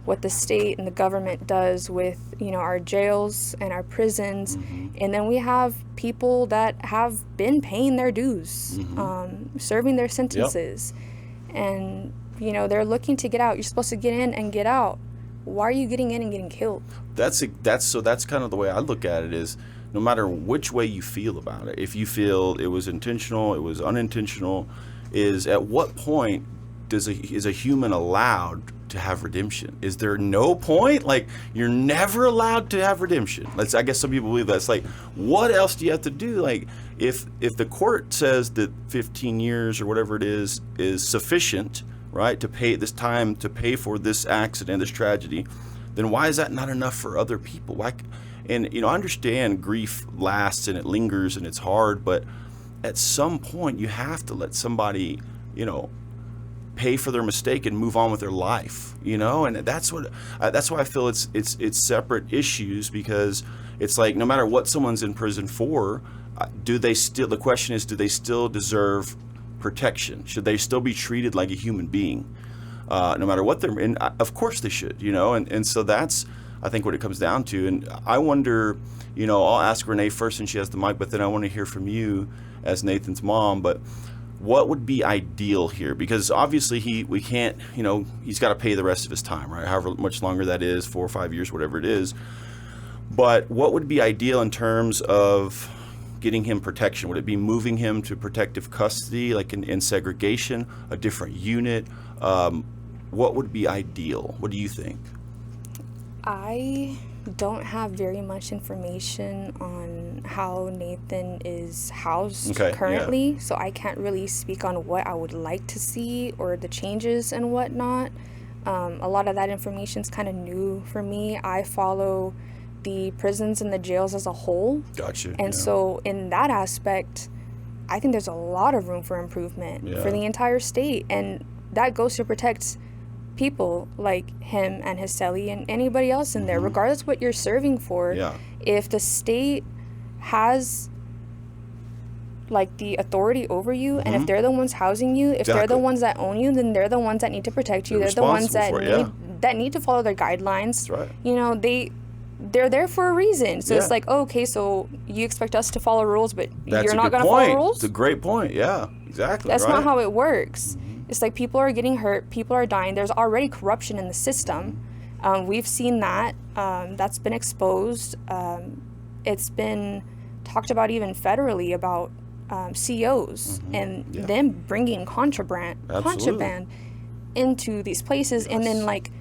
what the state and the government does with, you know, our jails and our prisons, and then we have people that have been paying their dues, serving their sentences, and you know, they're looking to get out. You're supposed to get in and get out. Why are you getting in and getting killed? That's kind of the way I look at it, is no matter which way you feel about it, if you feel it was intentional, it was unintentional, is at what point is a human allowed to have redemption? Is there no point? Like, you're never allowed to have redemption. I guess some people believe that's like, what else do you have to do? Like, if the court says that 15 years or whatever it is sufficient, right, to pay this time to pay for this accident, this tragedy, then why is that not enough for other people? Why? And you know, I understand grief lasts and it lingers and it's hard, but at some point you have to let somebody, you know, pay for their mistake and move on with their life, you know. And that's why I feel it's separate issues, because it's like, no matter what someone's in prison for, the question is, do they still deserve protection? Should they still be treated like a human being, no matter what they're in? Of course they should, you know. And so that's, I think, what it comes down to. And I wonder, you know, I'll ask Renee first and she has the mic, but then I want to hear from you as Nathan's mom. But what would be ideal here? Because obviously we can't, you know, he's got to pay the rest of his time, right? However much longer that is, 4 or 5 years, whatever it is. But what would be ideal in terms of getting him protection? Would it be moving him to protective custody, like in segregation, a different unit? What would be ideal? What do you think? I don't have very much information on how Nathan is housed currently, so I can't really speak on what I would like to see or the changes and whatnot. A lot of that information is kind of new for me. I follow the prisons and the jails as a whole. Gotcha. And so in that aspect, I think there's a lot of room for improvement for the entire state. And that goes to protect people like him and his cellie and anybody else in there, regardless of what you're serving for. If the state has like the authority over you, and if they're the ones housing you, if they're the ones that own you, then they're the ones that need to protect you. They're the ones that need to follow their guidelines. That's right. You know, they're there for a reason. So it's like, okay, so you expect us to follow rules, but you're not going to follow rules? That's a great point. Yeah, exactly. That's not how it works. It's like people are getting hurt, people are dying. There's already corruption in the system. We've seen that. That's been exposed. It's been talked about even federally about COs and them bringing contraband into these places, and then like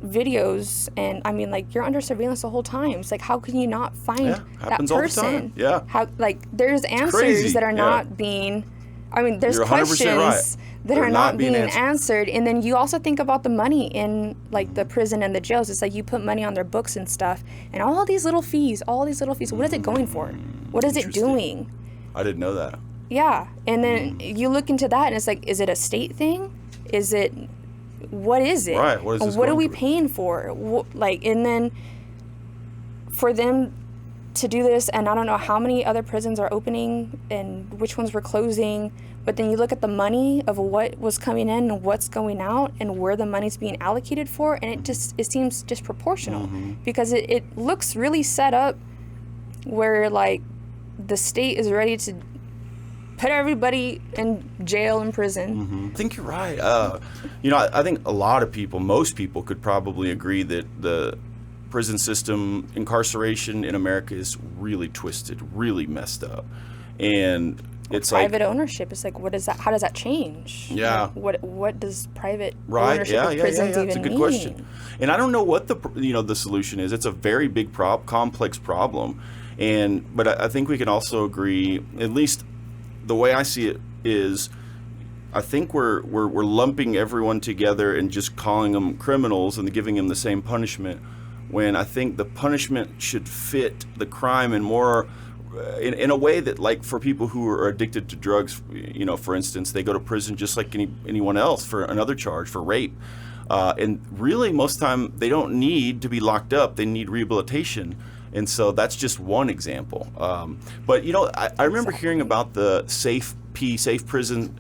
videos, and I mean, like, you're under surveillance the whole time. It's like, how can you not find that person? How, like, there's answers that are not being, I mean, there's questions that are not being answered. And then you also think about the money in like the prison and the jails. It's like you put money on their books and stuff, and all these little fees, what is it going for? What is it doing? I didn't know that. Yeah. And then you look into that, and it's like, is it a state thing? Is it, what is it? Right. What is this what are we for? paying for? Like, and then for them to do this, and I don't know how many other prisons are opening and which ones were closing, but then you look at the money of what was coming in and what's going out and where the money's being allocated for, and it seems disproportional because it looks really set up where like the state is ready to put everybody in jail and prison. I think you're right. I think a lot of people, most people could probably agree that the prison system, incarceration in America is really twisted, really messed up. And it's private ownership. It's like, what is that? How does that change? Yeah. Like, what does private ownership of prisons even mean? That's a good question. And I don't know what the solution is. It's a very big complex problem. But I think we can also agree, at least the way I see it is, I think we're lumping everyone together and just calling them criminals and giving them the same punishment, when I think the punishment should fit the crime and more in a way that, like, for people who are addicted to drugs, for instance, they go to prison just like anyone else for another charge, for rape. And really, most of the time, they don't need to be locked up. They need rehabilitation. And so that's just one example. But, I remember hearing about the safe prison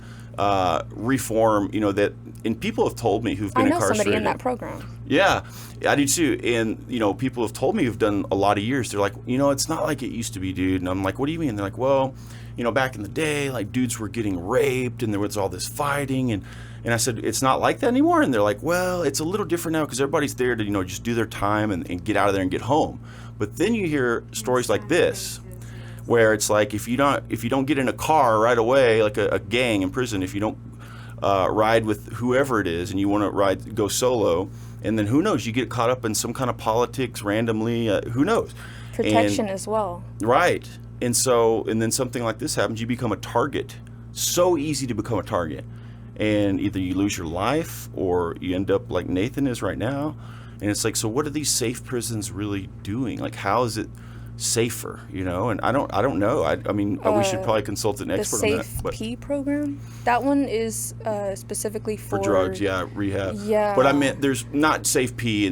reform, and people have told me who've been incarcerated. I know somebody in that program. Yeah, I do too. And, people have told me who've done a lot of years. They're like, it's not like it used to be, dude. And I'm like, what do you mean? They're like, well, back in the day, like, dudes were getting raped and there was all this fighting. And I said, it's not like that anymore? And they're like, well, it's a little different now because everybody's there to, just do their time and get out of there and get home. But then you hear stories like this, where it's like, if you don't get in a car right away, like a gang in prison, if you don't ride with whoever it is and you want to go solo, and then who knows, you get caught up in some kind of politics randomly, who knows? Protection as well. Right. And then something like this happens, you become a target. So easy to become a target. And either you lose your life or you end up like Nathan is right now. And it's like, so what are these safe prisons really doing? Like, how is it safer, And I don't know. I mean, we should probably consult an expert on that. The Safe P program, that one is specifically for drugs, rehab. Yeah. But I meant there's not Safe P,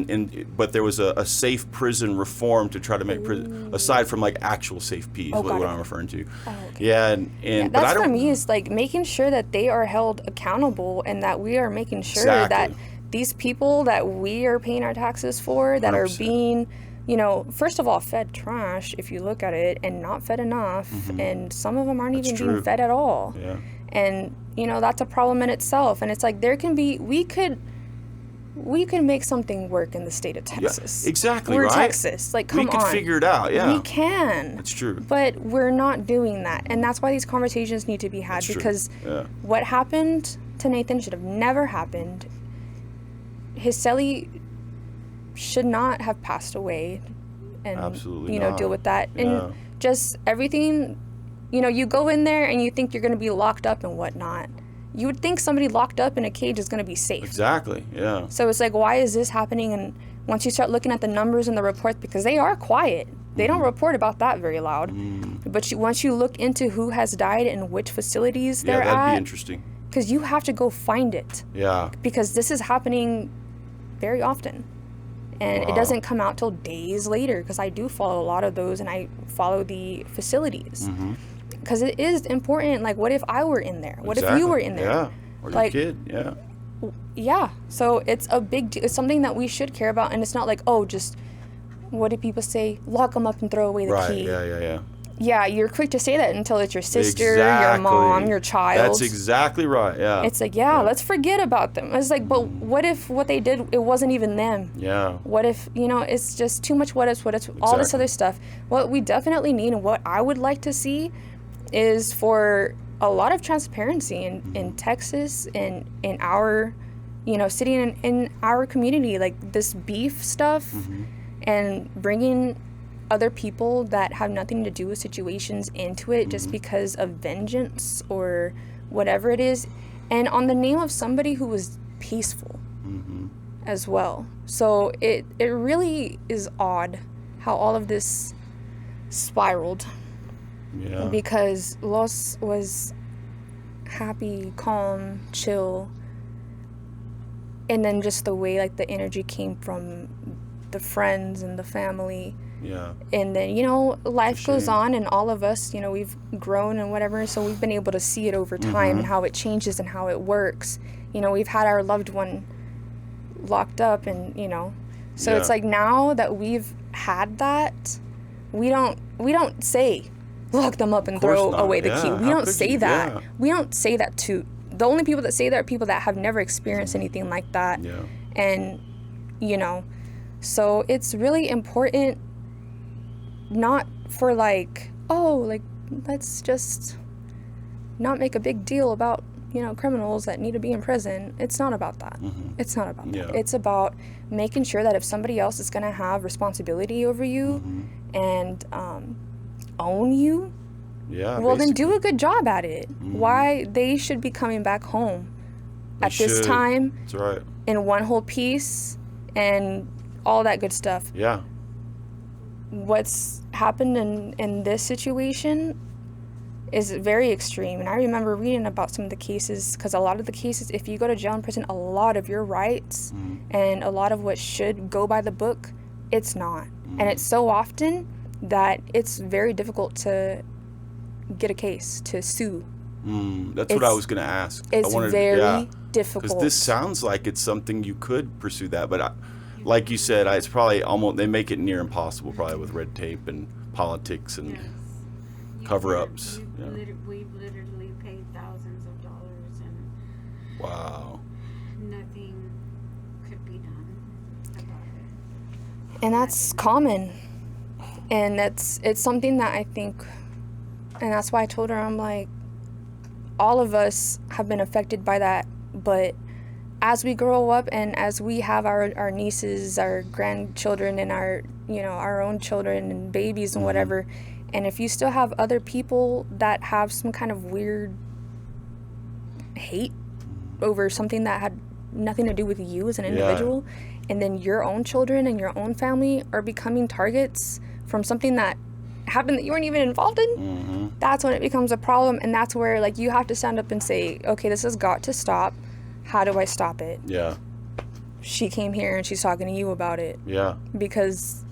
but there was a safe prison reform to try to make prison, aside from like actual Safe P is what I'm referring to. Oh, okay. Yeah, that's but I don't. For me, is like making sure that they are held accountable and that we are making sure that these people that we are paying our taxes for, that 100%. Are being, first of all, fed trash, if you look at it, and not fed enough. And some of them aren't even being fed at all. Yeah. And, that's a problem in itself. And it's like, we could make something work in the state of Texas. Yeah, exactly, We're right? Texas. Like, come on. We could figure it out, yeah. We can. That's true. But we're not doing that. And that's why these conversations need to be had. That's because true. What happened to Nathan should have never happened. His cellie should not have passed away, and absolutely deal with that. And just everything, you go in there and you think you're going to be locked up and whatnot, you would think somebody locked up in a cage is going to be safe. Exactly, yeah. So it's like, why is this happening? And once you start looking at the numbers and the reports, because they are quiet, they don't report about that very loud. But once you look into who has died and which facilities they're that'd at, be interesting. because you have to go find it. Yeah. Because this is happening very often. And it doesn't come out till days later, because I do follow a lot of those, and I follow the facilities. Because it is important. Like, what if I were in there? What if you were in there? Yeah, or like, your kid, yeah. Yeah, so it's a big deal. It's something that we should care about, and it's not like, oh, just, what do people say? Lock them up and throw away the key. Yeah. Yeah, you're quick to say that until it's your sister, your mom, your child. That's exactly right, yeah. It's like, let's forget about them. It's like, but what if what they did, it wasn't even them? Yeah. What if, it's just too much what ifs, all this other stuff. What we definitely need, and what I would like to see, is for a lot of transparency in Texas and in our, city and in our community, like this beef stuff, and bringing other people that have nothing to do with situations into it just because of vengeance or whatever it is, and on the name of somebody who was peaceful as well. So it really is odd how all of this spiraled. Yeah. Because Los was happy, calm, chill, and then just the way like the energy came from the friends and the family. Yeah. And then, life goes on, and all of us, we've grown and whatever, so we've been able to see it over time and how it changes and how it works. We've had our loved one locked up, and, so it's like, now that we've had that, we don't say, lock them up and throw away the key. We don't say that. We don't say that to, the only people that say that are people that have never experienced anything like that. Yeah. And, so it's really important, not for like, let's just not make a big deal about, criminals that need to be in prison. It's not about that. It's not about that. It's about making sure that if somebody else is going to have responsibility over you and own you, well, then do a good job at it. Why they should be coming back home at this time. That's right. In one whole piece and all that good stuff. Yeah. What's happened in this situation is very extreme. And I remember reading about some of the cases, because a lot of the cases, if you go to jail and prison, a lot of your rights and a lot of what should go by the book, it's not. And it's so often that it's very difficult to get a case, to sue. That's what I was going to ask. It's very difficult. Because this sounds like it's something you could pursue that, but like you said, it's probably almost, they make it near impossible probably with red tape and politics and cover-ups. We've literally paid thousands of dollars, and wow, nothing could be done about it. And that's common. And it's something that I think, and that's why I told her, I'm like, all of us have been affected by that, but as we grow up and as we have our nieces, our grandchildren, and our own children and babies and whatever, and if you still have other people that have some kind of weird hate over something that had nothing to do with you as an individual, and then your own children and your own family are becoming targets from something that happened that you weren't even involved in, that's when it becomes a problem. And that's where, like, you have to stand up and say, okay, this has got to stop. How do I stop it? Yeah. She came here and she's talking to you about it. Yeah. Because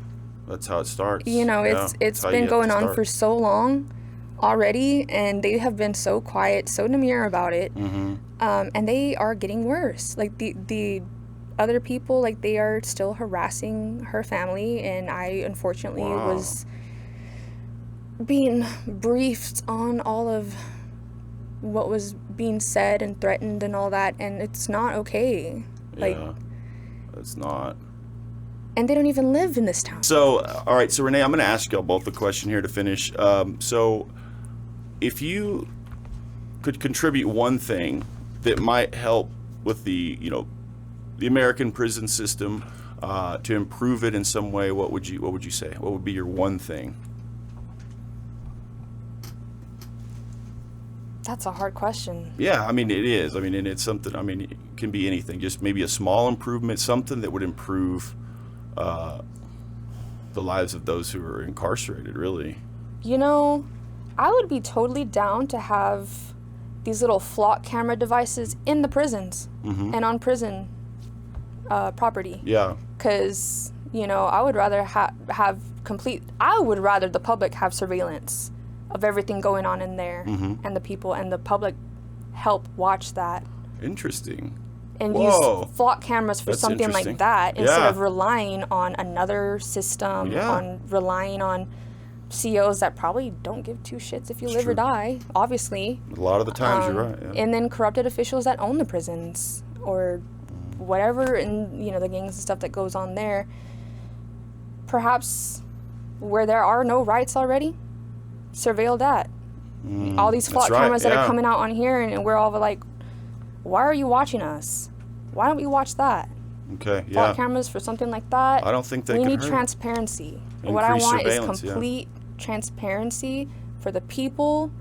that's how it starts. It's been going on for so long already, and they have been so quiet, so demure about it. And they are getting worse. Like the other people, like, they are still harassing her family, and I unfortunately was being briefed on all of what was being said and threatened and all that, and it's not okay. Like, it's not. And they don't even live in this town. So, all right, so Renee, I'm going to ask y'all both a question here to finish. So, if you could contribute one thing that might help with the American prison system to improve it in some way, what would you say? What would be your one thing? That's a hard question. Yeah, I mean, it is. I mean, and it's something, I mean, it can be anything. Just maybe a small improvement, something that would improve the lives of those who are incarcerated, really. You know, I would be totally down to have these little flock camera devices in the prisons and on prison property. Yeah. Because, you know, I would rather I would rather the public have surveillance of everything going on in there and the people, and the public help watch that. Interesting. And Whoa. use flock cameras for That's something interesting. like that instead Yeah. of relying on another system, Yeah. on relying on COs that probably don't give two shits if you live or true. die, obviously. A lot of the times, you're right. Yeah. And then corrupted officials that own the prisons or whatever, and you know, the gangs and stuff that goes on there. Perhaps where there are no rights already, surveil that. All these flock that's right, cameras that yeah. are coming out on here, and we're all like, why are you watching us? Why don't we watch that? Okay, Flock yeah. cameras for something like that. I don't think they We could need hurt. transparency. What I Increase want is surveillance, yeah. complete transparency for the people,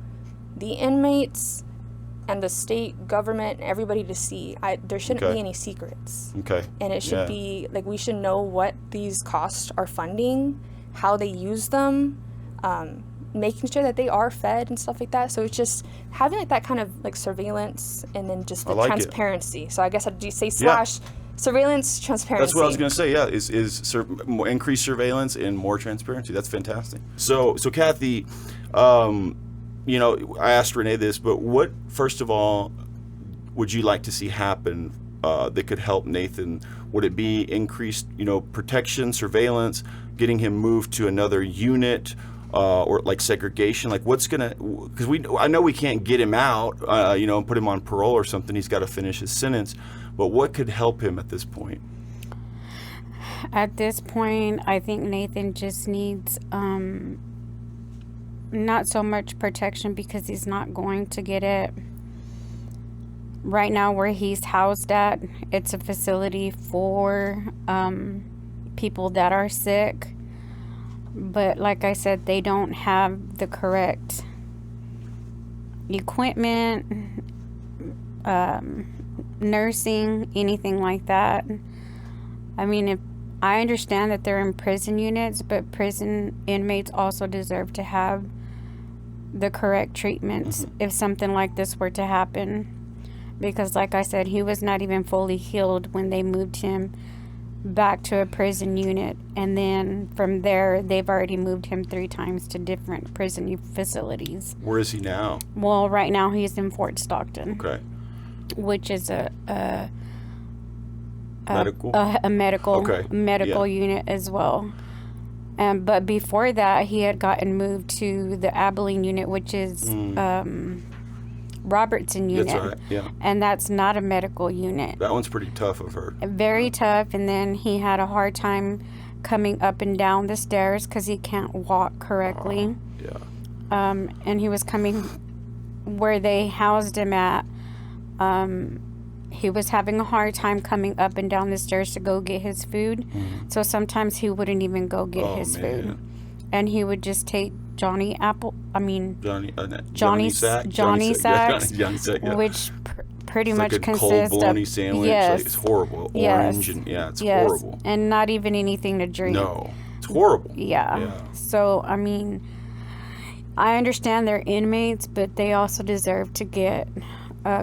the inmates, and the state government, and everybody to see. There shouldn't Okay. be any secrets. Okay. And it should Yeah. be, like, we should know what these costs are funding, how they use them, making sure that they are fed and stuff like that. So it's just having like that kind of like surveillance, and then just the I like it. transparency. So I guess I'd say slash surveillance, transparency. That's what I was going to say. Yeah, more increased surveillance and more transparency. That's fantastic. So Cathy, you know, I asked Renee this, but what, first of all, would you like to see happen that could help Nathan? Would it be increased, you know, protection, surveillance, getting him moved to another unit, or like segregation? Like, what's gonna? Because I know we can't get him out, you know, and put him on parole or something. He's got to finish his sentence. But what could help him at this point? At this point, I think Nathan just needs not so much protection, because he's not going to get it. Right now, where he's housed at, it's a facility for people that are sick. But like I said, they don't have the correct equipment, nursing, anything like that. I mean, if I understand that they're in prison units, but prison inmates also deserve to have the correct treatments if something like this were to happen. Because like I said, he was not even fully healed when they moved him back to a prison unit, and then from there they've already moved him 3 times to different prison facilities. Where is he now? Well, right now he's in Fort Stockton. Okay. Which is a Medical? medical Yeah. unit as well. But before that, he had gotten moved to the Abilene unit, which is Robertson unit. That's right, yeah. And that's not a medical unit. That one's pretty tough, I've heard. Very tough. And then he had a hard time coming up and down the stairs because he can't walk correctly. Yeah. And he was coming where they housed him at. He was having a hard time coming up and down the stairs to go get his food. So sometimes he wouldn't even go get his food. And he would just take Johnny Sacks, yeah. which pretty It's much like a cold consists bologna of sandwich. yes, Like, it's horrible. yes, Orange and it's yes, horrible. and not even anything to drink. No, it's horrible. Yeah. So I mean, I understand they're inmates, but they also deserve to get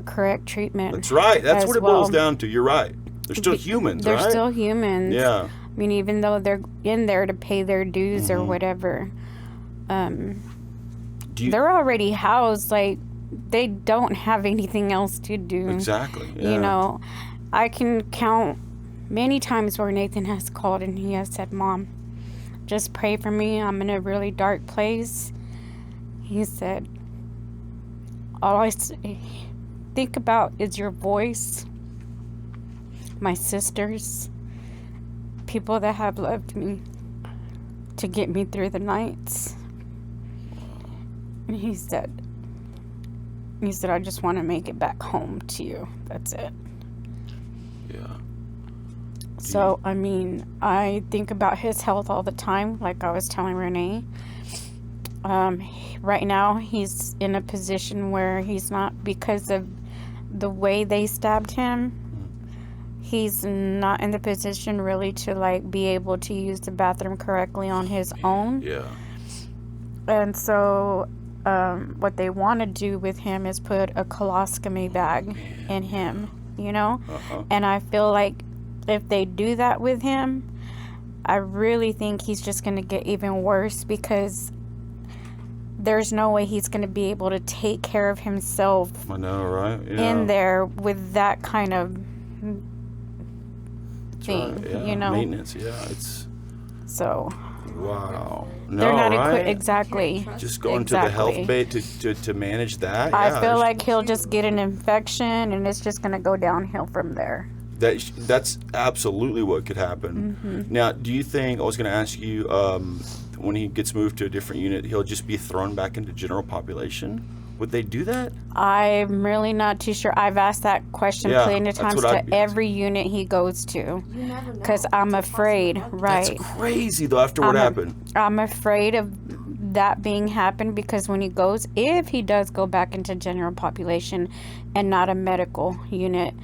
correct treatment. That's right. That's as what it well. boils down to. You're right. They're still humans, They're right? still humans. Yeah. I mean, even though they're in there to pay their dues or whatever, they're already housed. Like, they don't have anything else to do. Exactly. Yeah. You know, I can count many times where Nathan has called and he has said, "Mom, just pray for me. I'm in a really dark place." He said, "All I think about is your voice, my sisters, people that have loved me to get me through the nights." And he said, "I just want to make it back home to you. That's it." Yeah. So, I mean, I think about his health all the time, like I was telling Renee. Right now, he's in a position where he's not, because of the way they stabbed him, he's not in the position really to like be able to use the bathroom correctly on his own. Yeah. And so what they want to do with him is put a colostomy bag in him, you know? And I feel like if they do that with him, I really think he's just going to get even worse, because there's no way he's going to be able to take care of himself I know, right? Yeah. in there with that kind of thing, Right, yeah. you know? Maintenance, yeah. It's So wow. they're No, not right? equipped. Exactly. Just going to the health bay to manage that. I yeah, feel like he'll just get an infection and it's just going to go downhill from there. that's absolutely what could happen. Mm-hmm. Now, do you think, I was going to ask you, when he gets moved to a different unit, he'll just be thrown back into general population? Would they do that? I'm really not too sure. I've asked that question Yeah, plenty of that's times what I'd to be every unit he goes to, You never know. because I'm It's a afraid, possibility. right? That's crazy, though, after what happened. I'm afraid of that being happened, because when he goes, if he does go back into general population and not a medical unit,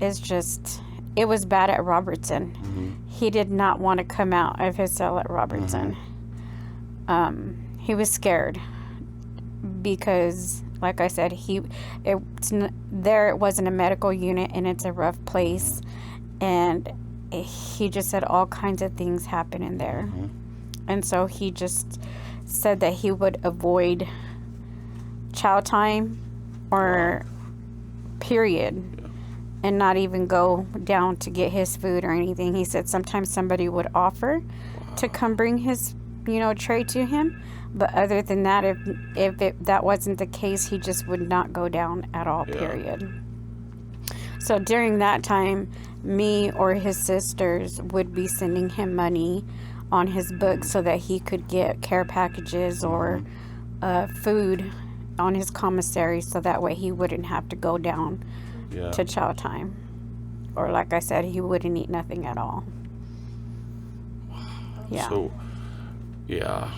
it's just, it was bad at Robertson. He did not want to come out of his cell at Robertson. He was scared because, like I said, it wasn't a medical unit and it's a rough place, and he just said all kinds of things happen in there. And so he just said that he would avoid chow time or period, and not even go down to get his food or anything. He said sometimes somebody would offer to come bring his, tray to him. But other than that, if that wasn't the case, he just would not go down at all, period. So during that time, me or his sisters would be sending him money on his book so that he could get care packages or food on his commissary, so that way he wouldn't have to go down to chow time. Or like I said, he wouldn't eat nothing at all. Yeah. So, yeah,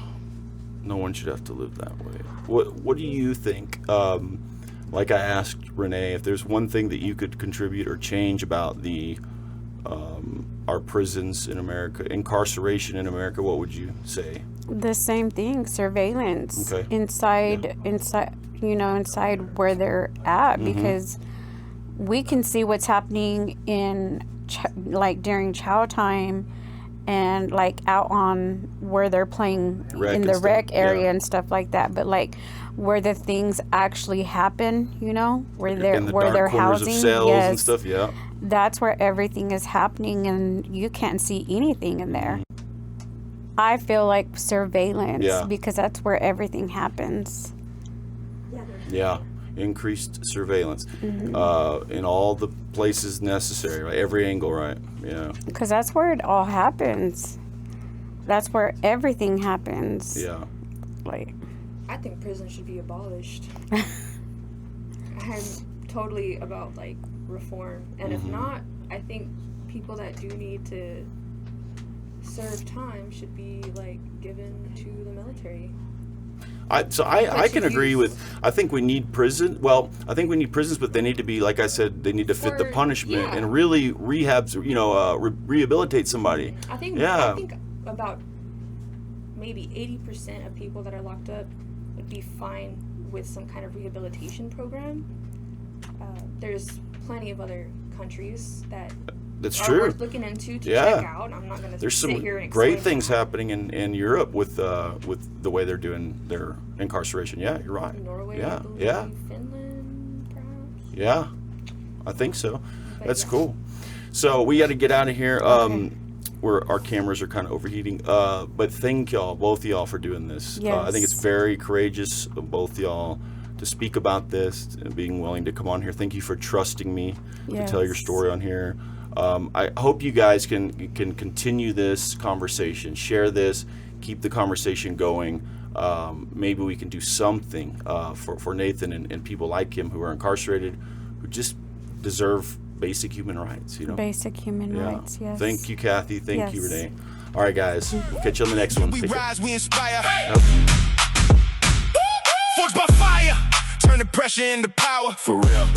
no one should have to live that way. What do you think? Like I asked Renee, if there's one thing that you could contribute or change about our prisons in America, incarceration in America, what would you say? The same thing, surveillance inside where they're at, because we can see what's happening in during chow time and like out on where they're playing in the rec area and stuff like that, but like where the things actually happen, where they're housing, of cells and stuff, that's where everything is happening, and you can't see anything in there. I feel like surveillance, because that's where everything happens. Yeah, increased surveillance in all the places necessary, right? Every angle, right? Yeah. Because that's where it all happens. That's where everything happens. Yeah. I think prison should be abolished. I'm totally about reform, and if not, I think people that do need to serve time should be given to the military. I can agree with. I think we need prison. Well, I think we need prisons, but they need to be, like I said, they need to fit the punishment and really rehabilitate somebody. I think about maybe 80% of people that are locked up would be fine with some kind of rehabilitation program. There's plenty of other countries that's are true. worth looking into to check out. I'm not going to There's sit some here and great things happening in Europe with the way they're doing their incarceration. Yeah, you're right. Norway, Yeah, I believe, yeah, Finland, perhaps. yeah. I think so. But That's cool. So we got to get out of here. Where our cameras are kind of overheating. But thank y'all, both of y'all, for doing this. I think it's very courageous of both y'all to speak about this and being willing to come on here. Thank you for trusting me to tell your story on here. I hope you guys can continue this conversation, share this, keep the conversation going. Maybe we can do something for Nathan and people like him who are incarcerated, who just deserve basic human rights. Basic human rights, yes. Thank you, Cathy. Thank you, Yes. Renee. All right, guys. We'll catch you on the next one. We Take care. rise, we inspire. Yep. Forged by fire, turn the pressure into power. For real.